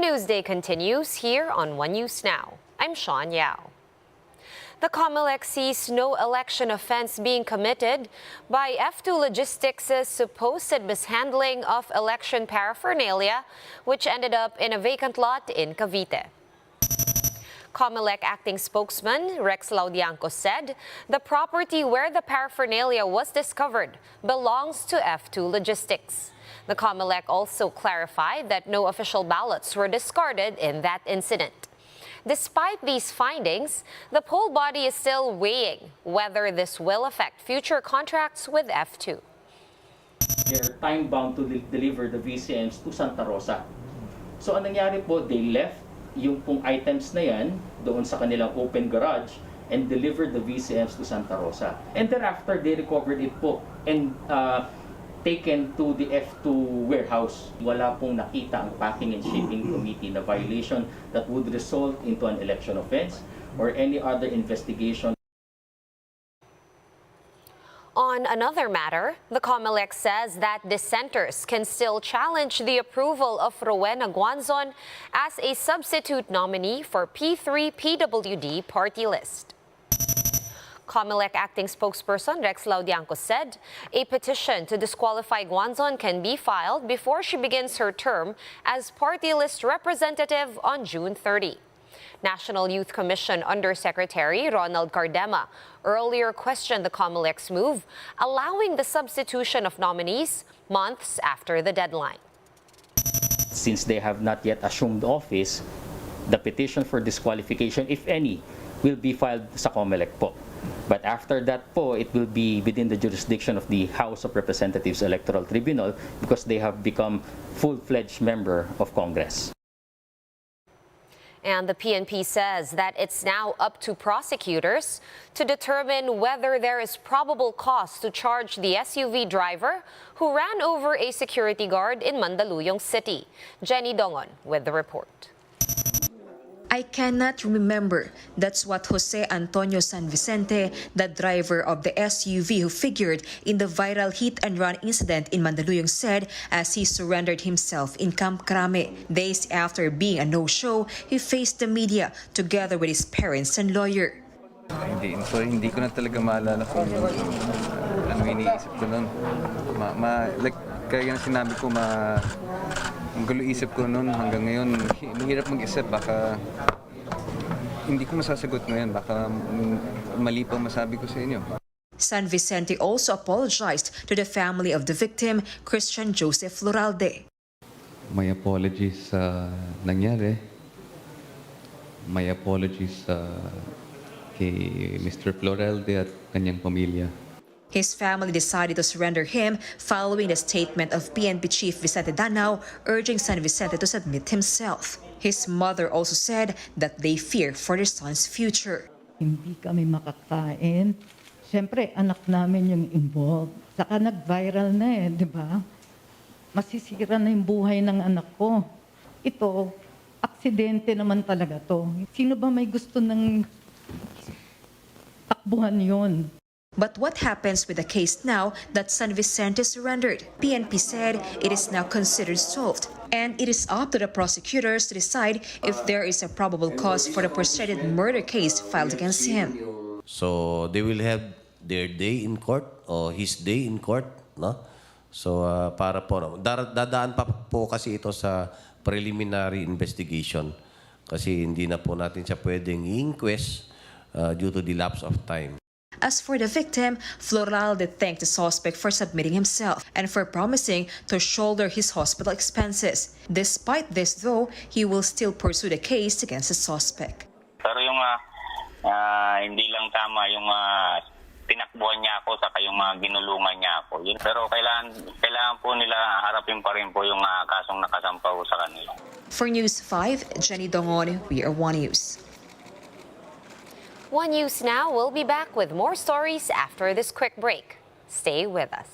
Newsday continues here on One News Now. I'm Sean Yao. The COMELEC sees no election offense being committed by F2 Logistics' supposed mishandling of election paraphernalia, which ended up in a vacant lot in Cavite. COMELEC acting spokesman Rex Laudianco said the property where the paraphernalia was discovered belongs to F2 Logistics. The COMELEC also clarified that no official ballots were discarded in that incident. Despite these findings, the poll body is still weighing whether this will affect future contracts with F2. They're time-bound to deliver the VCMs to Santa Rosa. So ang nangyari po, they left yung pong items na yan doon sa kanilang open garage and delivered the VCMs to Santa Rosa. And thereafter, they recovered it po and taken to the F2 warehouse. Wala pong nakita ang Packing and Shipping Committee na violation that would result into an election offense or any other investigation. On another matter, the COMELEC says that dissenters can still challenge the approval of Rowena Guanzon as a substitute nominee for P3 PWD party list. COMELEC acting spokesperson Rex Laudianco said a petition to disqualify Guanzon can be filed before she begins her term as party list representative on June 30. National Youth Commission Undersecretary Ronald Cardema earlier questioned the COMELEC's move, allowing the substitution of nominees months after the deadline. Since they have not yet assumed office, the petition for disqualification, if any, will be filed sa COMELEC po. But after that po, it will be within the jurisdiction of the House of Representatives Electoral Tribunal because they have become full-fledged member of Congress. And the PNP says that it's now up to prosecutors to determine whether there is probable cause to charge the SUV driver who ran over a security guard in Mandaluyong City. Jenny Dongon with the report. I cannot remember. That's what Jose Antonio San Vicente, the driver of the SUV who figured in the viral hit-and-run incident in Mandaluyong, said as he surrendered himself in Camp Crame. Days after being a no-show, he faced the media together with his parents and lawyer. Hindi ko na talaga maalala kung ano iniisip ko noon. Like, kaya sinabi ko, ang gulo isip ko noon hanggang ngayon, mahirap mag-isip, baka hindi ko masasagot ngayon, baka mali pa masabi ko sa inyo. San Vicente also apologized to the family of the victim, Christian Joseph Loralde. My apologies sa nangyari. My apologies kay Mr. Floralde at kanyang pamilya. His family decided to surrender him following the statement of PNP Chief Vicente Danao urging San Vicente to submit himself. His mother also said that they fear for their son's future. Hindi kami makakain. Siyempre, anak namin yung involved. Saka nag-viral na di ba? Masisira na yung buhay ng anak ko. Ito, aksidente naman talaga to. Sino ba may gusto ng takbuhan yun? But what happens with the case now that San Vicente surrendered? PNP said it is now considered solved, and it is up to the prosecutors to decide if there is a probable cause for the frustrated murder case filed against him. So they will have their day in court or his day in court, no? So para po dadaan pa po kasi ito sa preliminary investigation kasi hindi na po natin siya pwedeng inquest due to the lapse of time. As for the victim, Floralde thanked the suspect for submitting himself and for promising to shoulder his hospital expenses. Despite this, though, he will still pursue the case against the suspect. Pero yung hindi lang tama yung tinakbuhan niya ako saka yung ginulungan niya ako. Yun. Pero kailangan po nila harapin pa rin po yung kasong nakasampaw sa kanila. For News 5, Jenny Dongon, we are One News. One News Now will be back with more stories after this quick break. Stay with us.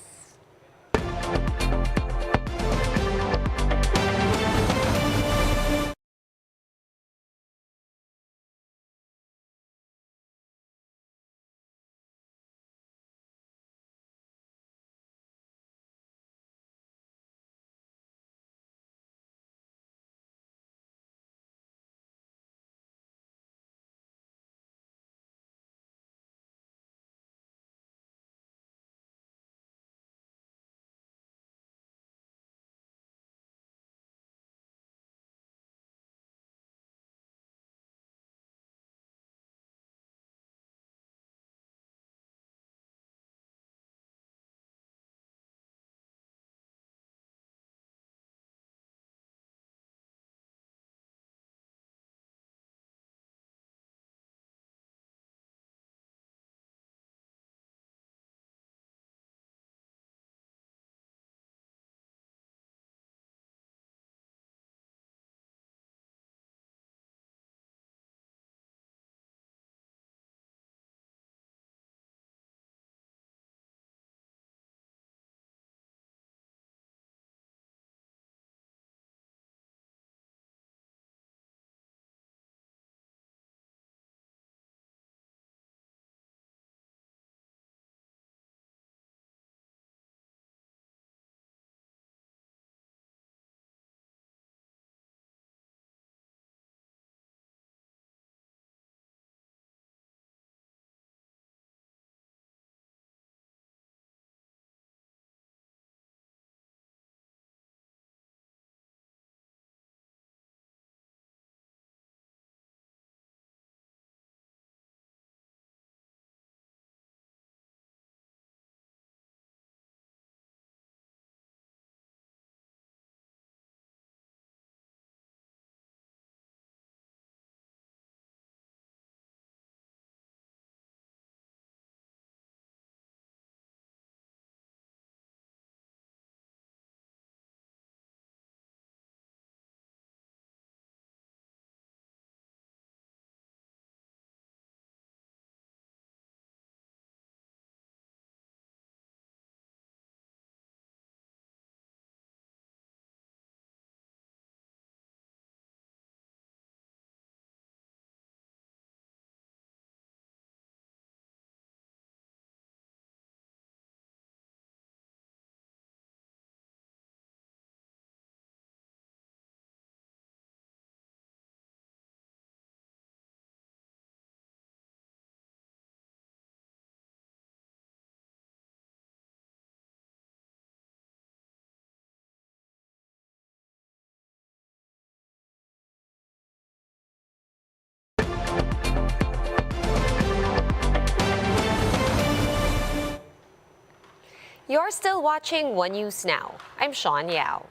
You're still watching One News Now. I'm Sean Yao.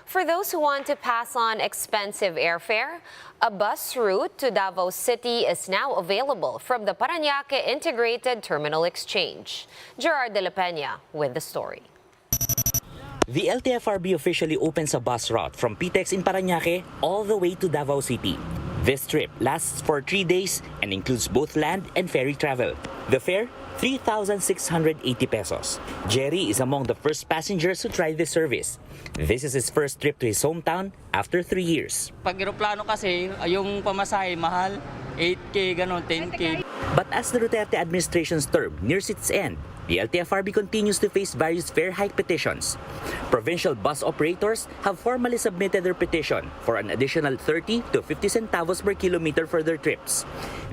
For those who want to pass on expensive airfare, a bus route to Davao City is now available from the Parañaque Integrated Terminal Exchange. Gerard de la Peña with the story. The LTFRB officially opens a bus route from PTEX in Parañaque all the way to Davao City. This trip lasts for 3 days and includes both land and ferry travel. The fare, 3,680 pesos. Jerry is among the first passengers to try this service. This is his first trip to his hometown after 3 years. Pag eroplano kasi, yung pamasahe mahal, 8K, ganon, 10K. But as the Duterte administration's term nears its end, the LTFRB continues to face various fare hike petitions. Provincial bus operators have formally submitted their petition for an additional 30 to 50 centavos per kilometer for their trips.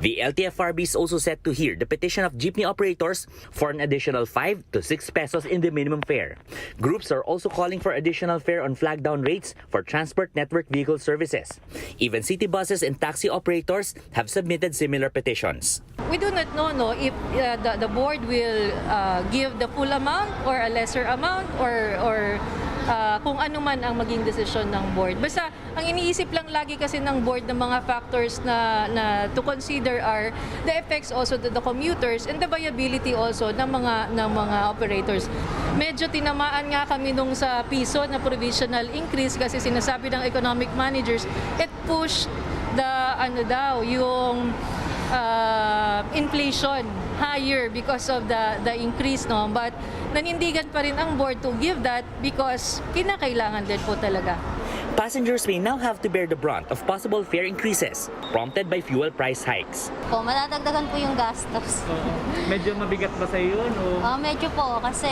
The LTFRB is also set to hear the petition of jeepney operators for an additional 5 to 6 pesos in the minimum fare. Groups are also calling for additional fare on flag down rates for transport network vehicle services. Even city buses and taxi operators have submitted similar petitions. We do not know if the board will give the full amount or a lesser amount or kung ano man ang maging desisyon ng board. Basta ang iniisip lang lagi kasi ng board ng mga factors na to consider are the effects also to the commuters and the viability also ng mga operators. Medyo tinamaan nga kami nung sa piso na provisional increase kasi sinasabi ng economic managers it pushed the yung inflation higher because of the increase, no? But nanindigan pa rin ang board to give that because kinakailangan din po talaga. Passengers may now have to bear the brunt of possible fare increases prompted by fuel price hikes. Madadagdagan po yung gastos. Medyo mabigat ba sa iyo? No? Medyo po kasi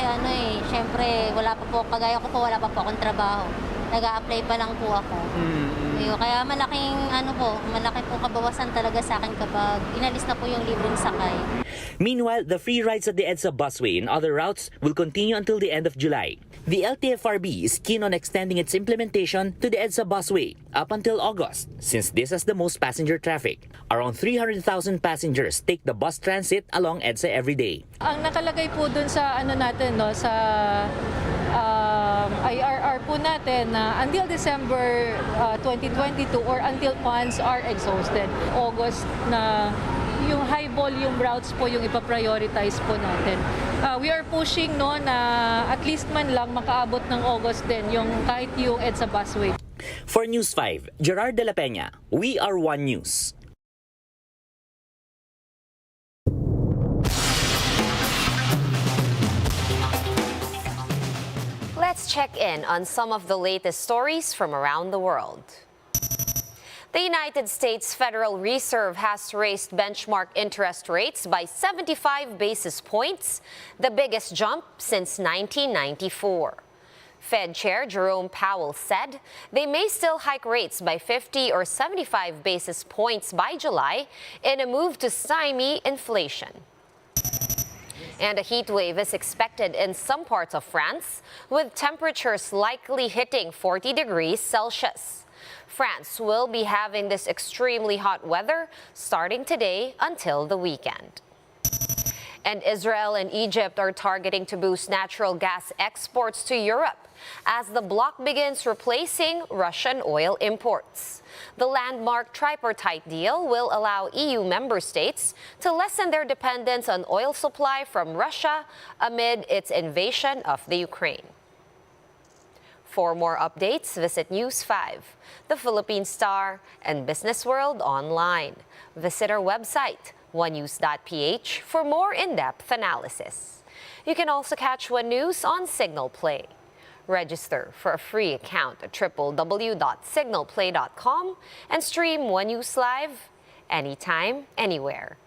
syempre wala pa po, kagaya ko po wala pa po akong trabaho. Nag-a-apply pa lang po ako. Kaya malaki po kabawasan talaga sa akin kapag inalis na po yung libreng sakay. Meanwhile, the free rides at the EDSA busway and other routes will continue until the end of July. The LTFRB is keen on extending its implementation to the EDSA busway up until August, since this has the most passenger traffic. Around 300,000 passengers take the bus transit along EDSA every day. Ang nakalagay po dun sa sa IRR po natin na until December 2022 or until funds are exhausted. August na yung high volume routes po yung ipaprioritize po natin. We are pushing na at least man lang makaabot ng August din kahit yung EDSA busway. For News 5, Gerard de la Peña, we are One News. Let's check in on some of the latest stories from around the world. The United States Federal Reserve has raised benchmark interest rates by 75 basis points, the biggest jump since 1994. Fed Chair Jerome Powell said they may still hike rates by 50 or 75 basis points by July in a move to stymie inflation. And a heat wave is expected in some parts of France, with temperatures likely hitting 40 degrees Celsius. France will be having this extremely hot weather starting today until the weekend. And Israel and Egypt are targeting to boost natural gas exports to Europe as the bloc begins replacing Russian oil imports. The landmark tripartite deal will allow EU member states to lessen their dependence on oil supply from Russia amid its invasion of the Ukraine. For more updates, visit News 5, The Philippine Star, and Business World online. Visit our website, onenews.ph, for more in-depth analysis. You can also catch One News on Signal Play. Register for a free account at www.signalplay.com and stream One News live anytime, anywhere.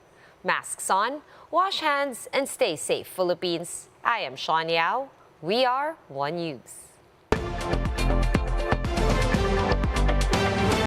Masks on, wash hands, and stay safe, Philippines. I am Sean Yao. We are One News.